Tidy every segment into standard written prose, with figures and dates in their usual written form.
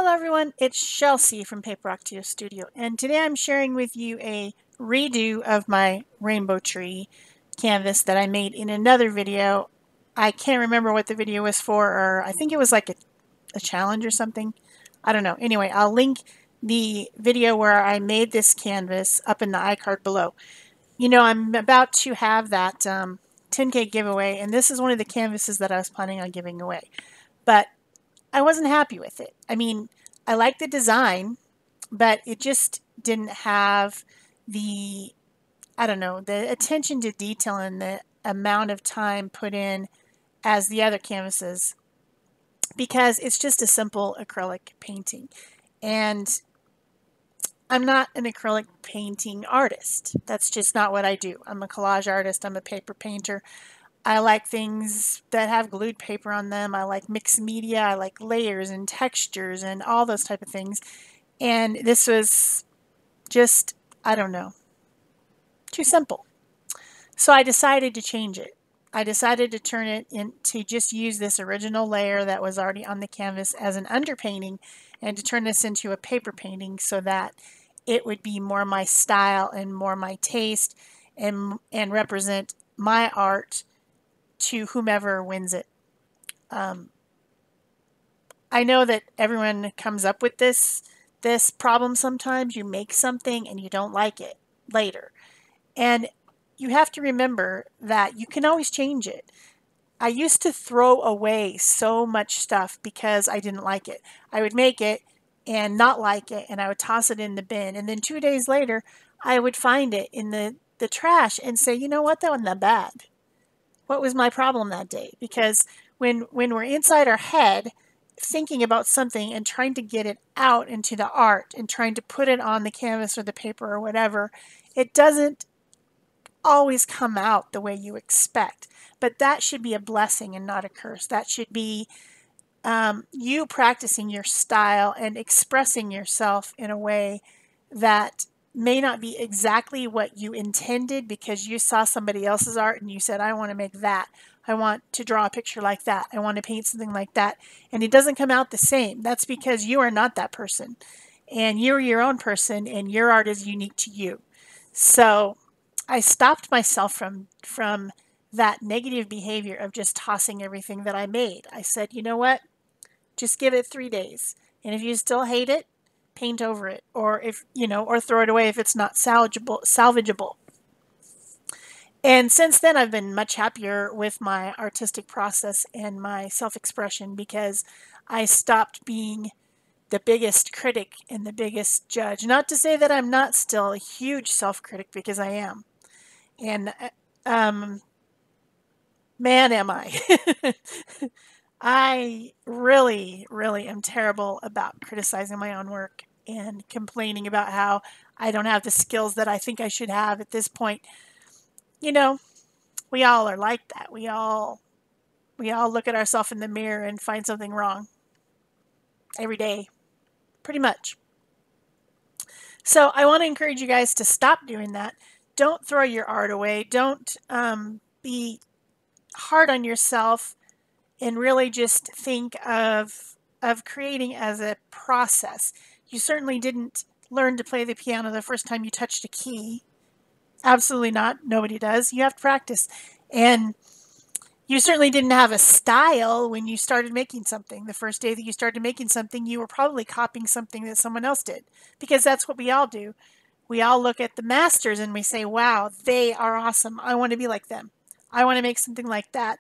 Hello everyone, it's Shel C from PaperOcotilloStudio, and today I'm sharing with you a redo of my rainbow tree canvas that I made in another video. I can't remember what the video was for, or I think it was like a challenge or something. I don't know. Anyway, I'll link the video where I made this canvas up in the icard below. You know, I'm about to have that 10K giveaway, and this is one of the canvases that I was planning on giving away. But I wasn't happy with it. I mean, I like the design, but it just didn't have the, I don't know, the attention to detail and the amount of time put in as the other canvases, because it's just a simple acrylic painting. And I'm not an acrylic painting artist. That's just not what I do. I'm a collage artist. I'm a paper painter. I like things that have glued paper on them. I like mixed media. I like layers and textures and all those type of things. And this was just, I don't know, too simple. So I decided to change it. I decided to turn it into just use this original layer that was already on the canvas as an underpainting and to turn this into a paper painting so that it would be more my style and more my taste and represent my art to whomever wins it. I know that everyone comes up with this problem sometimes. You make something and you don't like it later. And you have to remember that you can always change it. I used to throw away so much stuff because I didn't like it. I would make it and not like it, and I would toss it in the bin. And then 2 days later, I would find it in the trash and say, you know what, that wasn't that bad. What was my problem that day? Because when we're inside our head thinking about something and trying to get it out into the art and trying to put it on the canvas or the paper or whatever, it doesn't always come out the way you expect. But that should be a blessing and not a curse. That should be you practicing your style and expressing yourself in a way that may not be exactly what you intended because you saw somebody else's art and you said, I want to make that. I want to draw a picture like that. I want to paint something like that. And it doesn't come out the same. That's because you are not that person. And you're your own person and your art is unique to you. So I stopped myself from that negative behavior of just tossing everything that I made. I said, you know what? Just give it 3 days. And if you still hate it, paint over it, or if or throw it away if it's not salvageable. And since then I've been much happier with my artistic process and my self-expression because I stopped being the biggest critic and the biggest judge. Not to say that I'm not still a huge self-critic, because I am. And man, am I. I really, really am terrible about criticizing my own work and complaining about how I don't have the skills that I think I should have at this point. You know, we all are like that. We all look at ourselves in the mirror and find something wrong every day, pretty much. So I want to encourage you guys to stop doing that. Don't throw your art away. Don't be hard on yourself, and really just think of creating as a process. You certainly didn't learn to play the piano the first time you touched a key. Absolutely not. Nobody does. You have to practice. And you certainly didn't have a style when you started making something. The first day that you started making something, you were probably copying something that someone else did, because that's what we all do. We all look at the masters and we say, wow, they are awesome. I want to be like them. I want to make something like that.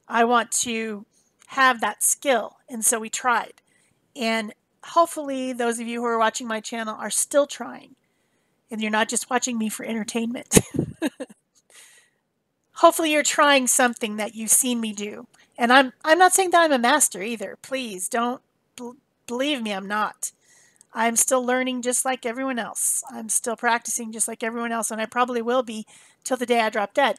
I want to have that skill. And so we tried. And hopefully those of you who are watching my channel are still trying. And you're not just watching me for entertainment. Hopefully you're trying something that you've seen me do. And I'm not saying that I'm a master either. Please don't believe me, I'm not. I'm still learning just like everyone else. I'm still practicing just like everyone else, and I probably will be till the day I drop dead.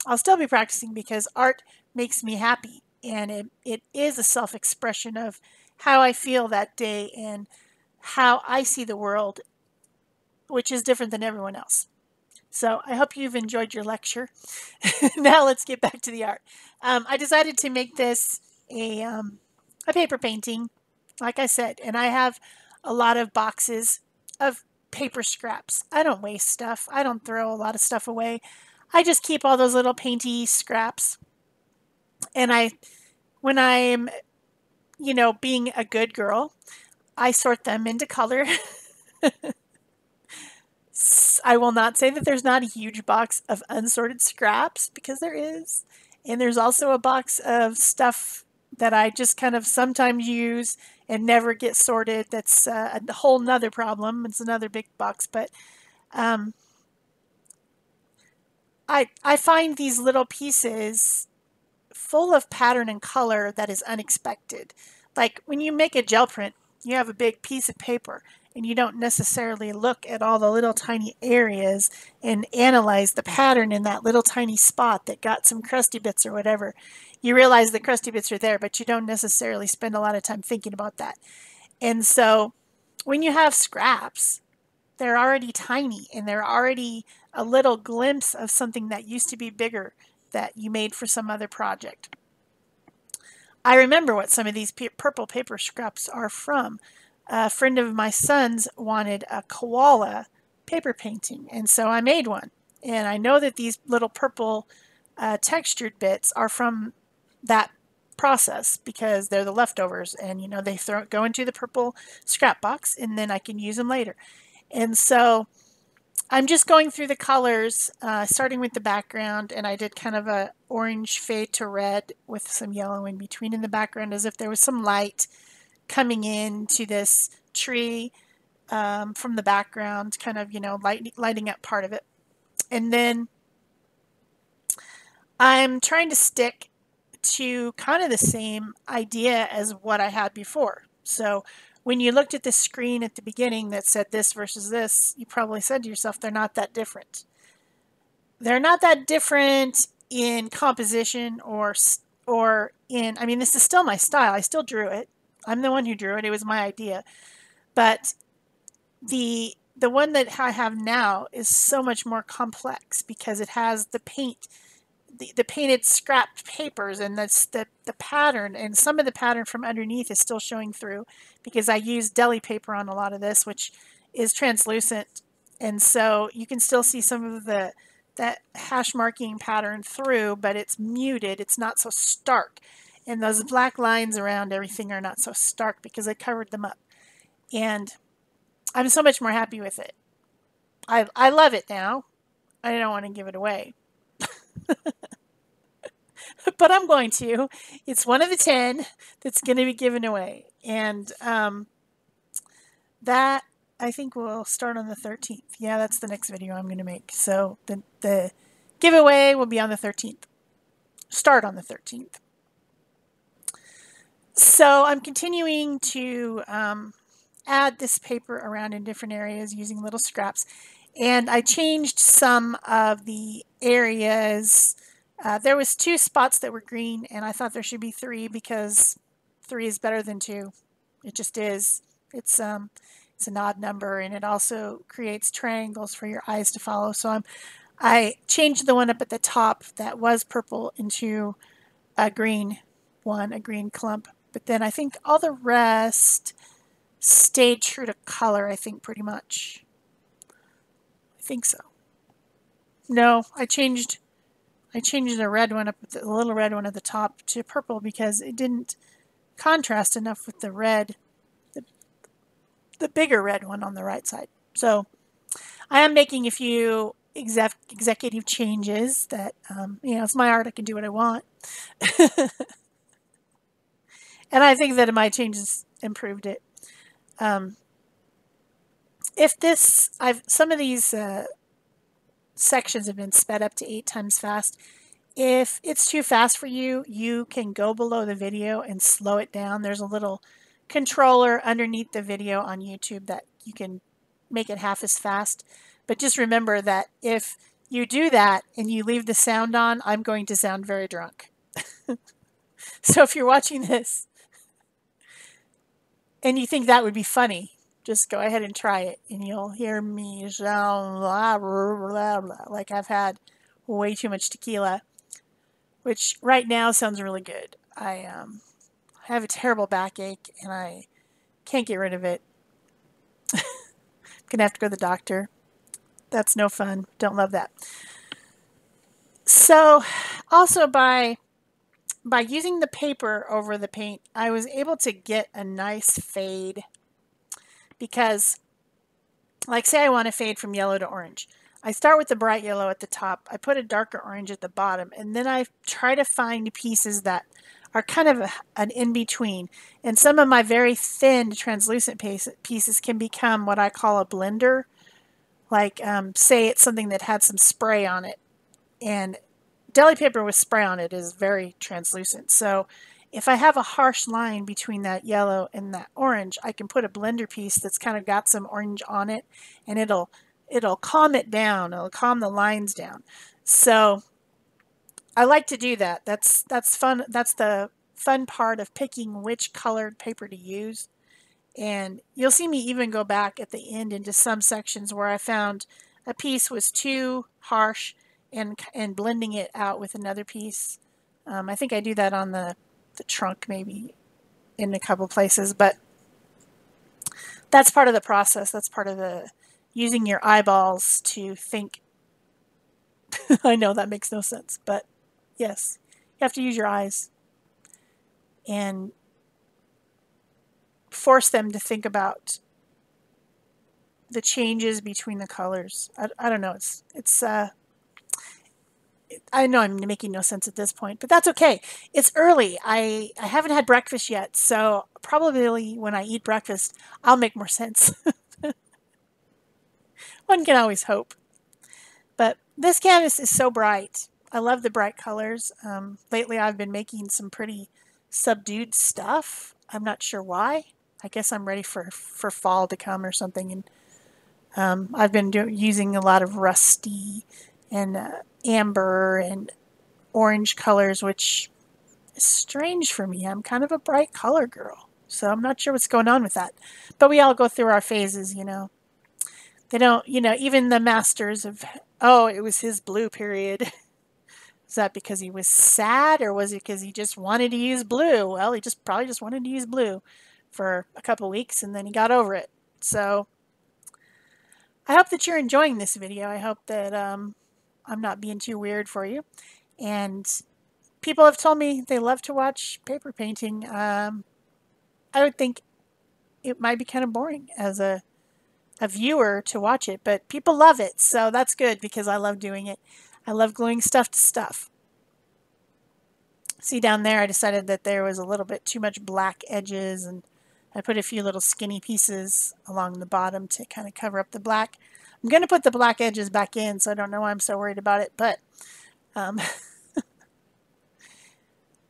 I'll still be practicing because art makes me happy, and it is a self-expression of how I feel that day and how I see the world, which is different than everyone else. So I hope you've enjoyed your lecture. Now let's get back to the art. I decided to make this a paper painting like I said, and I have a lot of boxes of paper scraps. I don't waste stuff. I don't throw a lot of stuff away. I just keep all those little painty scraps. And when I'm, being a good girl, I sort them into color. I will not say that there's not a huge box of unsorted scraps, because there is. And there's also a box of stuff that I just kind of sometimes use and never get sorted. That's a whole nother problem. It's another big box. But um, I find these little pieces full of pattern and color that is unexpected. Like when you make a gel print, you have a big piece of paper and you don't necessarily look at all the little tiny areas and analyze the pattern in that little tiny spot that got some crusty bits or whatever. You realize the crusty bits are there, but you don't necessarily spend a lot of time thinking about that. And so when you have scraps, they're already tiny and they're already a little glimpse of something that used to be bigger that you made for some other project. I remember what some of these purple paper scraps are from. A friend of my son's wanted a koala paper painting, and so I made one. And I know that these little purple textured bits are from that process because they're the leftovers, and they go into the purple scrap box, and then I can use them later. And so I'm just going through the colors, starting with the background, and I did kind of a orange fade to red with some yellow in between in the background, as if there was some light coming into this tree from the background, kind of, lighting up part of it. And then I'm trying to stick to kind of the same idea as what I had before. So when you looked at the screen at the beginning that said this versus this, you probably said to yourself, they're not that different. They're not that different in composition or in, I mean, this is still my style. I still drew it. I'm the one who drew it. It was my idea. But the one that I have now is so much more complex because it has the paint, the painted scrap papers, and that's the pattern, and some of the pattern from underneath is still showing through because I use deli paper on a lot of this, which is translucent, and so you can still see some of that hash marking pattern through, but it's muted. It's not so stark, and those black lines around everything are not so stark because I covered them up, and I'm so much more happy with it. I love it now. I don't want to give it away. But I'm going to. It's one of the 10 that's going to be given away. And that, I think, will start on the 13th. Yeah, that's the next video I'm going to make. So the giveaway will be on the 13th. Start on the 13th. So I'm continuing to add this paper around in different areas using little scraps. And I changed some of the areas. There was 2 spots that were green, and I thought there should be 3 because 3 is better than 2. It just is. It's an odd number, and it also creates triangles for your eyes to follow. So I changed the one up at the top that was purple into a green one, a green clump. But then I think all the rest stayed true to color, I think, pretty much. I think so. No, I changed the red one up, the little red one at the top, to purple because it didn't contrast enough with the red, the bigger red one on the right side. So I am making a few executive changes that, it's my art. I can do what I want. And I think that my changes improved it. Some of these sections have been sped up to 8 times fast. If it's too fast for you, you can go below the video and slow it down. There's a little controller underneath the video on YouTube that you can make it half as fast. But just remember that if you do that and you leave the sound on, I'm going to sound very drunk. So if you're watching this and you think that would be funny, just go ahead and try it, and you'll hear me sound blah, blah, blah, blah, like I've had way too much tequila, which right now sounds really good. I have a terrible backache, and I Can't get rid of it. Gonna have to go to the doctor. That's no fun. Don't love that. So also by using the paper over the paint, I was able to get a nice fade, because like say I want to fade from yellow to orange. I start with the bright yellow at the top, I put a darker orange at the bottom, and then I try to find pieces that are kind of an in-between. And some of my very thin translucent pieces can become what I call a blender. Like say it's something that had some spray on it, and deli paper with spray on it is very translucent. So if I have a harsh line between that yellow and that orange, I can put a blender piece that's kind of got some orange on it, and it'll calm it down. It'll calm the lines down. So I like to do that. That's fun. That's the fun part of picking which colored paper to use. And you'll see me even go back at the end into some sections where I found a piece was too harsh, and blending it out with another piece. I think I do that on the trunk maybe in a couple places, but that's part of the process. That's part of the using your eyeballs to think. I know that makes no sense, but yes, you have to use your eyes and force them to think about the changes between the colors. I don't know. It's I know I'm making no sense at this point, but that's okay. It's early. I haven't had breakfast yet, so probably when I eat breakfast, I'll make more sense. One can always hope. But this canvas is so bright. I love the bright colors. Lately I've been making some pretty subdued stuff. I'm not sure why. I guess I'm ready for fall to come or something. And I've been using a lot of rusty and amber and orange colors, which is strange for me. I'm kind of a bright color girl, so I'm not sure what's going on with that. But we all go through our phases, you know. They don't, you know, even the masters of, oh, it was his blue period. Is that because he was sad, or was it because he just wanted to use blue? Well, he probably just wanted to use blue for a couple weeks, and then he got over it. So I hope that you're enjoying this video. I hope that I'm not being too weird for you. And people have told me they love to watch paper painting. I would think it might be kind of boring as a viewer to watch it, but people love it, so that's good because I love doing it. I love gluing stuff to stuff. See down there, I decided that there was a little bit too much black edges, and I put a few little skinny pieces along the bottom to kind of cover up the black. I'm going to put the black edges back in, so I don't know why I'm so worried about it, but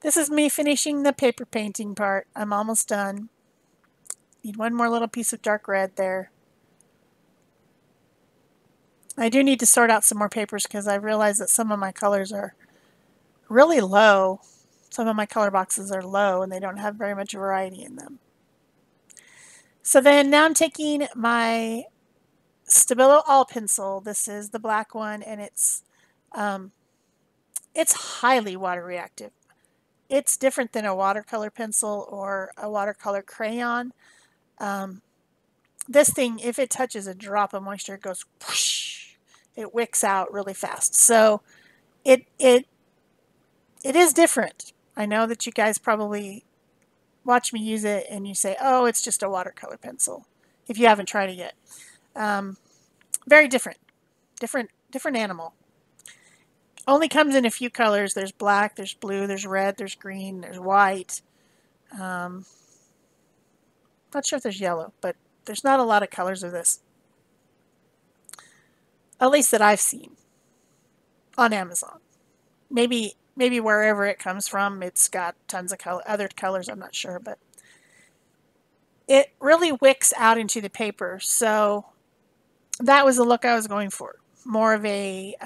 this is me finishing the paper painting part. I'm almost done. Need one more little piece of dark red there. I do need to sort out some more papers because I realized that some of my colors are really low. Some of my color boxes are low and they don't have very much variety in them. So then now I'm taking my Stabilo All pencil. This is the black one, and it's highly water reactive. It's different than a watercolor pencil or a watercolor crayon. This thing, if it touches a drop of moisture, it goes whoosh. It wicks out really fast. So it is different. I know that you guys probably watch me use it and you say, oh, it's just a watercolor pencil, if you haven't tried it yet. Very different. Different animal. Only comes in a few colors. There's black, there's blue, there's red, there's green, there's white. Not sure if there's yellow, but there's not a lot of colors of this. At least that I've seen on Amazon. Maybe wherever it comes from, it's got tons of other colors. I'm not sure, but it really wicks out into the paper. So that was the look I was going for. More of a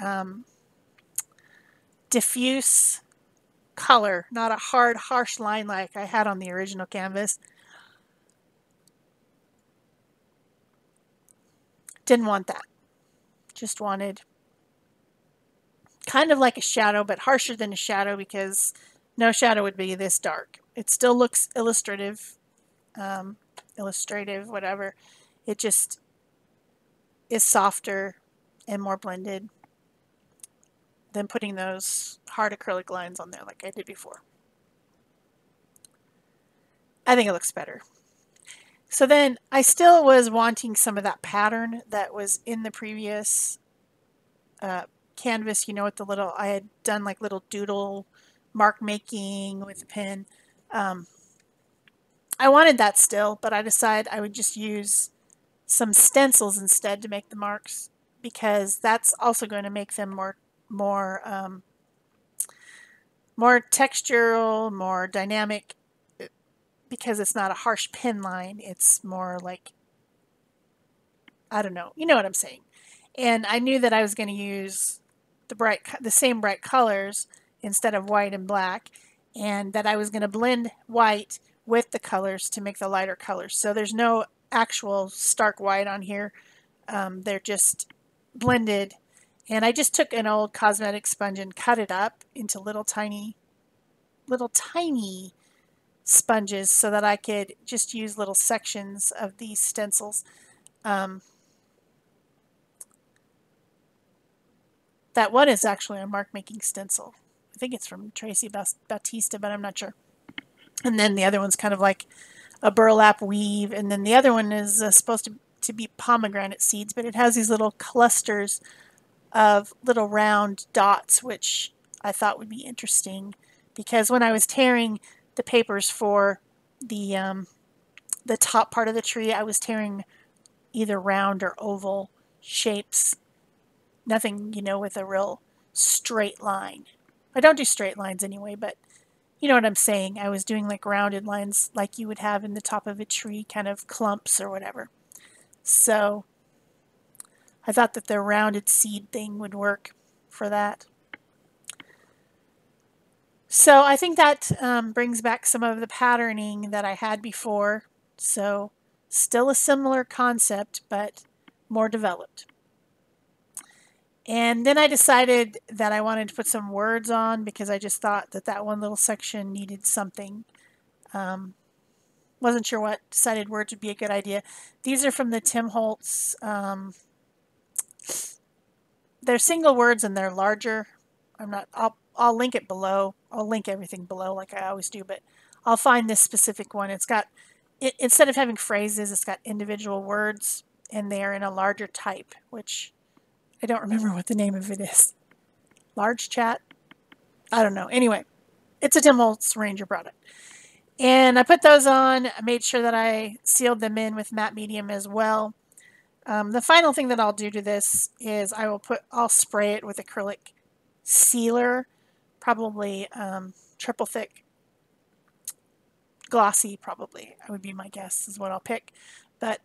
diffuse color, not a hard, harsh line like I had on the original canvas. Didn't want that. Just wanted kind of like a shadow, but harsher than a shadow, because no shadow would be this dark. It still looks illustrative. illustrative, whatever. It just is softer and more blended than putting those hard acrylic lines on there like I did before. I think it looks better. So then I still was wanting some of that pattern that was in the previous canvas, you know, with the little, I had done like little doodle mark making with a pen. I wanted that still, but I decided I would just use some stencils instead to make the marks, because that's also going to make them more textural, more dynamic, because it's not a harsh pen line. It's more like, I don't know, you know what I'm saying. And I knew that I was going to use the same bright colors instead of white and black, and that I was going to blend white with the colors to make the lighter colors. So there's no actual stark white on here. They're just blended. And I just took an old cosmetic sponge and cut it up into little tiny sponges so that I could just use little sections of these stencils. That one is actually a mark making stencil. I think it's from Tracy Bautista, but I'm not sure. And then the other one's kind of like a burlap weave. And then the other one is supposed to be pomegranate seeds, but it has these little clusters of little round dots, which I thought would be interesting, because when I was tearing the papers for the top part of the tree, I was tearing either round or oval shapes. Nothing, you know, with a real straight line. I don't do straight lines anyway, but you know what I'm saying. I was doing like rounded lines like you would have in the top of a tree, kind of clumps or whatever. So I thought that the rounded seed thing would work for that. So I think that brings back some of the patterning that I had before. So still a similar concept, but more developed. And then I decided that I wanted to put some words on, because I just thought that that one little section needed something. Wasn't sure what, decided words would be a good idea. These are from the Tim Holtz. They're single words and they're larger. I'll link it below. I'll link everything below like I always do, but I'll find this specific one. It's got, instead of having phrases, it's got individual words, and they are in a larger type, which I don't remember what the name of it is. Large chat? I don't know. Anyway, it's a Tim Holtz Ranger product. And I put those on. I made sure that I sealed them in with matte medium as well. The final thing that I'll do to this is I'll spray it with acrylic sealer, probably triple thick, glossy probably, would be my guess, is what I'll pick. But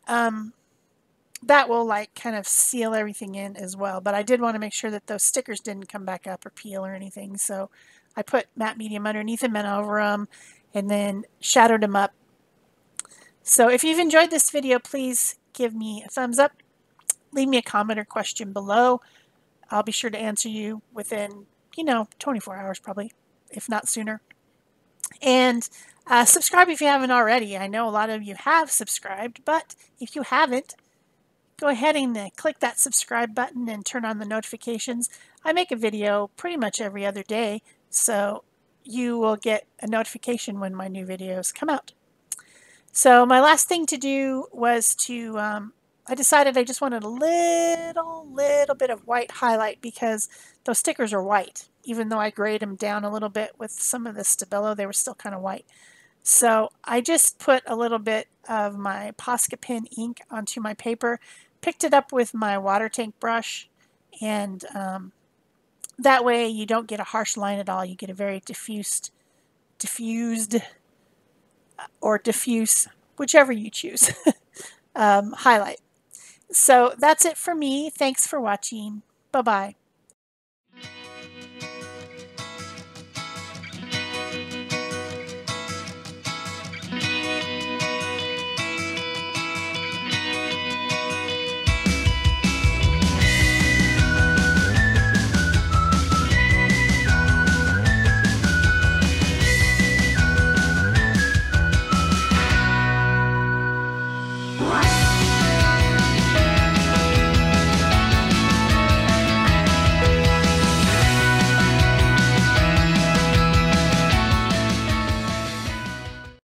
that will like kind of seal everything in as well. But I did want to make sure that those stickers didn't come back up or peel or anything. So I put matte medium underneath them and over them, and then shadowed them up. So if you've enjoyed this video, please give me a thumbs up. Leave me a comment or question below. I'll be sure to answer you within, 24 hours probably, if not sooner. And subscribe if you haven't already. I know a lot of you have subscribed, but if you haven't, go ahead and click that subscribe button and turn on the notifications. I make a video pretty much every other day, so you will get a notification when my new videos come out. So my last thing to do was to, I decided I just wanted a little bit of white highlight, because those stickers are white. Even though I grayed them down a little bit with some of the Stabilo, they were still kind of white. So I just put a little bit of my Posca pen ink onto my paper, picked it up with my water tank brush, and that way you don't get a harsh line at all. You get a very diffused or diffuse, whichever you choose, highlight. So that's it for me. Thanks for watching. Bye-bye.